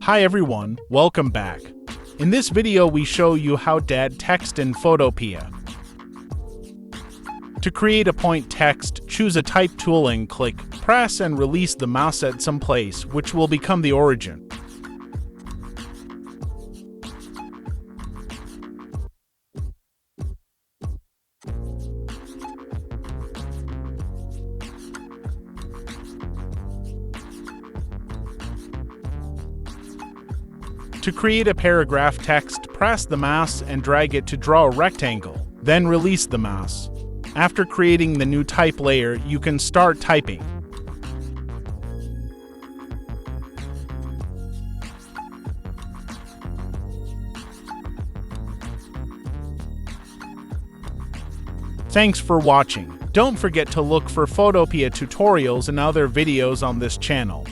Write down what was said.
Hi everyone, welcome back. In this video we show you how to add text in Photopea. To create a point text, choose a type tool and click, press and release the mouse at some place, which will become the origin. To create a paragraph text, press the mouse and drag it to draw a rectangle, then release the mouse. After creating the new type layer, you can start typing. Thanks for watching. Don't forget to look for Photopea tutorials and other videos on this channel.